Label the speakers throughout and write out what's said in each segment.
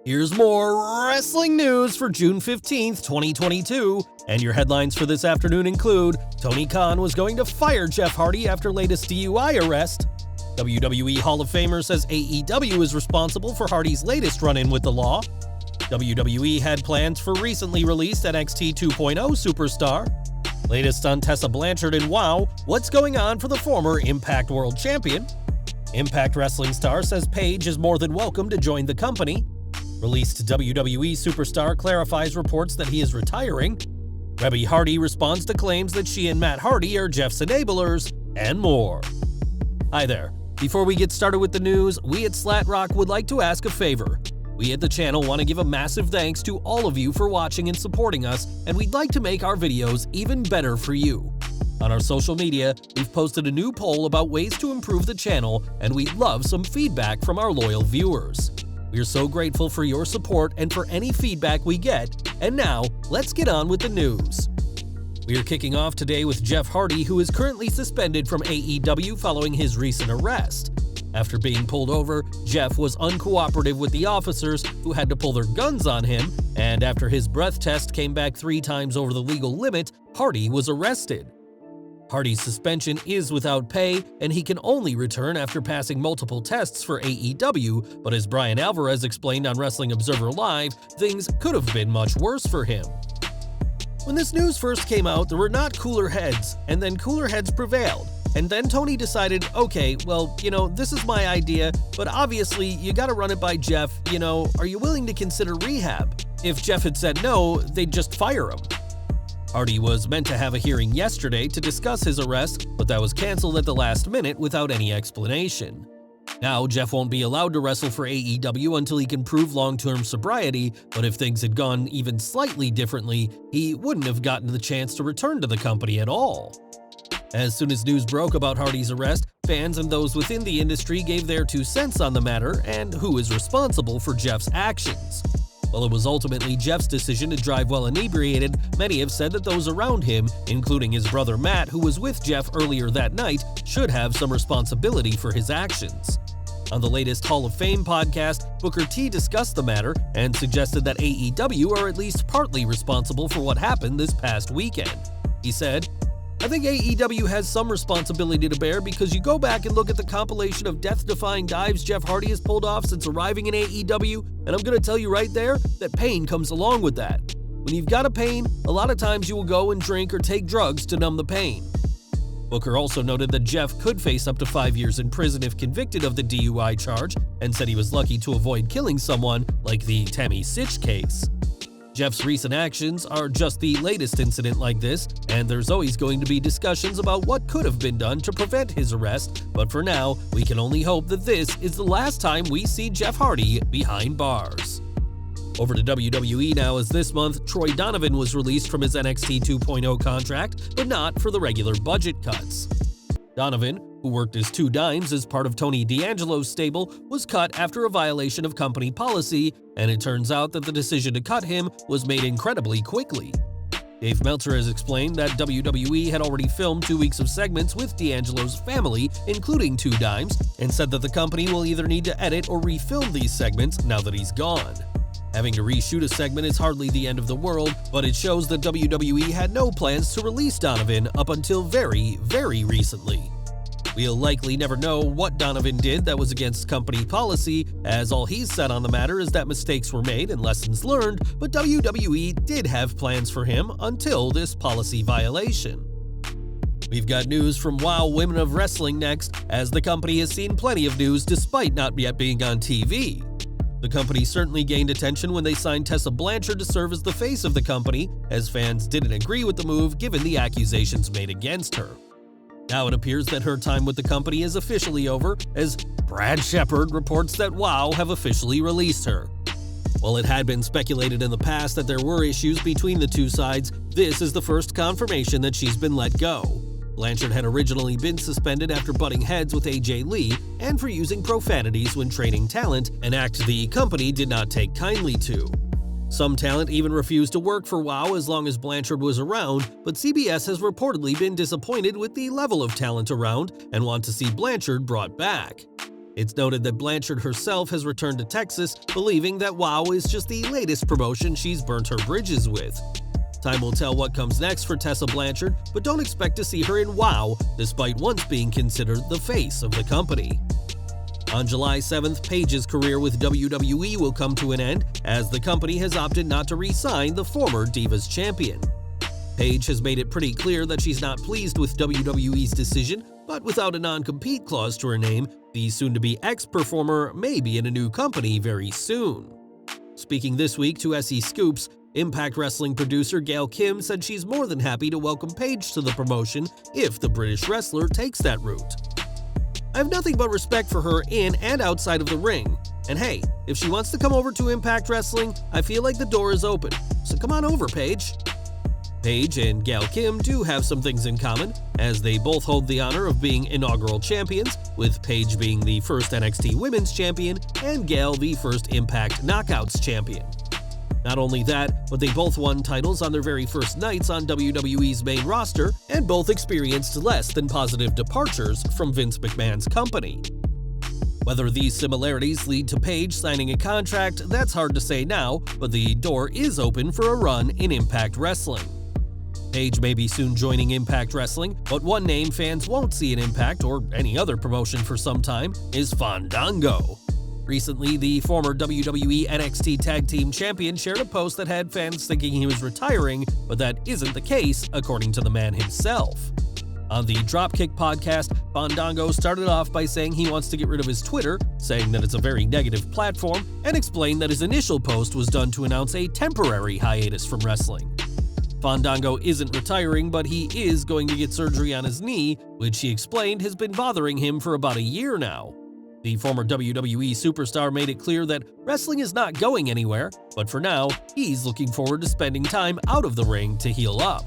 Speaker 1: Here's more wrestling news for June 15th, 2022, and your headlines for this afternoon include Tony Khan was going to fire Jeff Hardy after latest DUI arrest, WWE Hall of Famer says AEW is responsible for Hardy's latest run-in with the law, WWE had plans for recently released NXT 2.0 superstar, latest on Tessa Blanchard and WoW, what's going on for the former Impact World Champion, Impact Wrestling star says Paige is more than welcome to join the company, released WWE superstar Clarifies reports that he is retiring, Reby Hardy responds to claims that she and Matt Hardy are Jeff's enablers, and more. Hi there. Before we get started with the news, we at Slat Rock would like to ask a favor. We at the channel want to give a massive thanks to all of you for watching and supporting us, and we'd like to make our videos even better for you. On our social media, we've posted a new poll about ways to improve the channel, and we'd love some feedback from our loyal viewers. We're so grateful for your support and for any feedback we get, and now, let's get on with the news. We are kicking off today with Jeff Hardy, who is currently suspended from AEW following his recent arrest. After being pulled over, Jeff was uncooperative with the officers, who had to pull their guns on him, and after his breath test came back 3 times over the legal limit, Hardy was arrested. Hardy's suspension is without pay, and he can only return after passing multiple tests for AEW, but as Brian Alvarez explained on Wrestling Observer Live, things could have been much worse for him. When this news first came out, there were not cooler heads, and then cooler heads prevailed. And then Tony decided, okay, well, this is my idea, but obviously you gotta run it by Jeff, are you willing to consider rehab? If Jeff had said no, they'd just fire him. Hardy was meant to have a hearing yesterday to discuss his arrest, but that was canceled at the last minute without any explanation. Now, Jeff won't be allowed to wrestle for AEW until he can prove long-term sobriety, but if things had gone even slightly differently, he wouldn't have gotten the chance to return to the company at all. As soon as news broke about Hardy's arrest, fans and those within the industry gave their 2 cents on the matter and who is responsible for Jeff's actions. While it was ultimately Jeff's decision to drive while inebriated, many have said that those around him, including his brother Matt, who was with Jeff earlier that night, should have some responsibility for his actions. On the latest Hall of Fame podcast, Booker T discussed the matter and suggested that AEW are at least partly responsible for what happened this past weekend. He said, I think AEW has some responsibility to bear because you go back and look at the compilation of death-defying dives Jeff Hardy has pulled off since arriving in AEW, and I'm going to tell you right there that pain comes along with that. When you've got a pain, a lot of times you will go and drink or take drugs to numb the pain. Booker also noted that Jeff could face up to 5 years in prison if convicted of the DUI charge, and said he was lucky to avoid killing someone like the Tammy Sitch case. Jeff's recent actions are just the latest incident like this, and there's always going to be discussions about what could have been done to prevent his arrest, but for now, we can only hope that this is the last time we see Jeff Hardy behind bars. Over to WWE now, as this month, Troy Donovan was released from his NXT 2.0 contract, but not for the regular budget cuts. Donovan, who worked as 2 Dimes as part of Tony D'Angelo's stable, was cut after a violation of company policy, and it turns out that the decision to cut him was made incredibly quickly. Dave Meltzer has explained that WWE had already filmed 2 weeks of segments with D'Angelo's family, including 2 Dimes, and said that the company will either need to edit or refilm these segments now that he's gone. Having to reshoot a segment is hardly the end of the world, but it shows that WWE had no plans to release Donovan up until very, very recently. We'll likely never know what Donovan did that was against company policy, as all he's said on the matter is that mistakes were made and lessons learned, but WWE did have plans for him until this policy violation. We've got news from WoW Women of Wrestling next, as the company has seen plenty of news despite not yet being on TV. The company certainly gained attention when they signed Tessa Blanchard to serve as the face of the company, as fans didn't agree with the move given the accusations made against her. Now it appears that her time with the company is officially over, as Brad Shepard reports that WoW have officially released her. While it had been speculated in the past that there were issues between the 2 sides, this is the first confirmation that she's been let go. Blanchard had originally been suspended after butting heads with AJ Lee and for using profanities when training talent, an act the company did not take kindly to. Some talent even refused to work for WoW as long as Blanchard was around, but CBS has reportedly been disappointed with the level of talent around and want to see Blanchard brought back. It's noted that Blanchard herself has returned to Texas, believing that WOW is just the latest promotion she's burnt her bridges with. Time will tell what comes next for Tessa Blanchard, but don't expect to see her in WOW, despite once being considered the face of the company. On July 7th, Paige's career with WWE will come to an end, as the company has opted not to re-sign the former Divas champion. Paige has made it pretty clear that she's not pleased with WWE's decision, but without a non-compete clause to her name, the soon-to-be ex-performer may be in a new company very soon. Speaking this week to SE Scoops, Impact Wrestling producer Gail Kim said she's more than happy to welcome Paige to the promotion if the British wrestler takes that route. I have nothing but respect for her in and outside of the ring. And hey, if she wants to come over to Impact Wrestling, I feel like the door is open. So come on over, Paige. Paige and Gail Kim do have some things in common, as they both hold the honor of being inaugural champions, with Paige being the first NXT Women's Champion and Gail the first Impact Knockouts Champion. Not only that, but they both won titles on their very first nights on WWE's main roster, and both experienced less than positive departures from Vince McMahon's company. Whether these similarities lead to Paige signing a contract, that's hard to say now, but the door is open for a run in Impact Wrestling. Paige may be soon joining Impact Wrestling, but one name fans won't see in Impact or any other promotion for some time is Fandango. Recently, the former WWE NXT Tag Team Champion shared a post that had fans thinking he was retiring, but that isn't the case, according to the man himself. On the Dropkick podcast, Fandango started off by saying he wants to get rid of his Twitter, saying that it's a very negative platform, and explained that his initial post was done to announce a temporary hiatus from wrestling. Fandango isn't retiring, but he is going to get surgery on his knee, which he explained has been bothering him for about a year now. The former WWE superstar made it clear that wrestling is not going anywhere, but for now, he's looking forward to spending time out of the ring to heal up.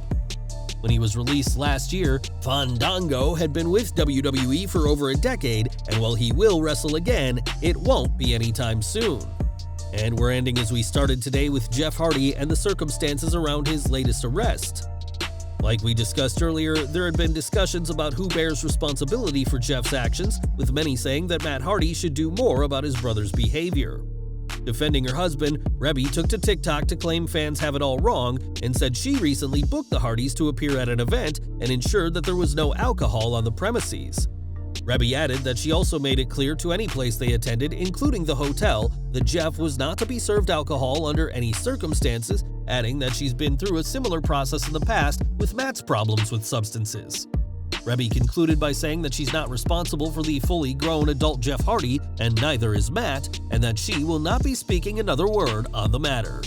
Speaker 1: When he was released last year, Fandango had been with WWE for over a decade, and while he will wrestle again, it won't be anytime soon. And we're ending as we started today with Jeff Hardy and the circumstances around his latest arrest. Like we discussed earlier, there had been discussions about who bears responsibility for Jeff's actions, with many saying that Matt Hardy should do more about his brother's behavior. Defending her husband, Reby took to TikTok to claim fans have it all wrong and said she recently booked the Hardys to appear at an event and ensured that there was no alcohol on the premises. Reby added that she also made it clear to any place they attended, including the hotel, that Jeff was not to be served alcohol under any circumstances, adding that she's been through a similar process in the past with Matt's problems with substances. Reby concluded by saying that she's not responsible for the fully grown adult Jeff Hardy, and neither is Matt, and that she will not be speaking another word on the matter.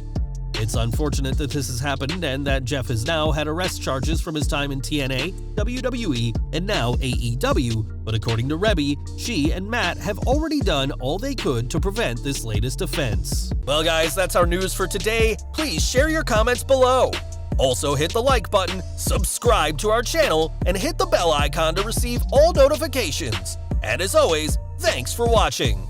Speaker 1: It's unfortunate that this has happened and that Jeff has now had arrest charges from his time in TNA, WWE, and now AEW, but according to Reby, she and Matt have already done all they could to prevent this latest offense. Well guys, that's our news for today. Please share your comments below. Also hit the like button, subscribe to our channel, and hit the bell icon to receive all notifications. And as always, thanks for watching.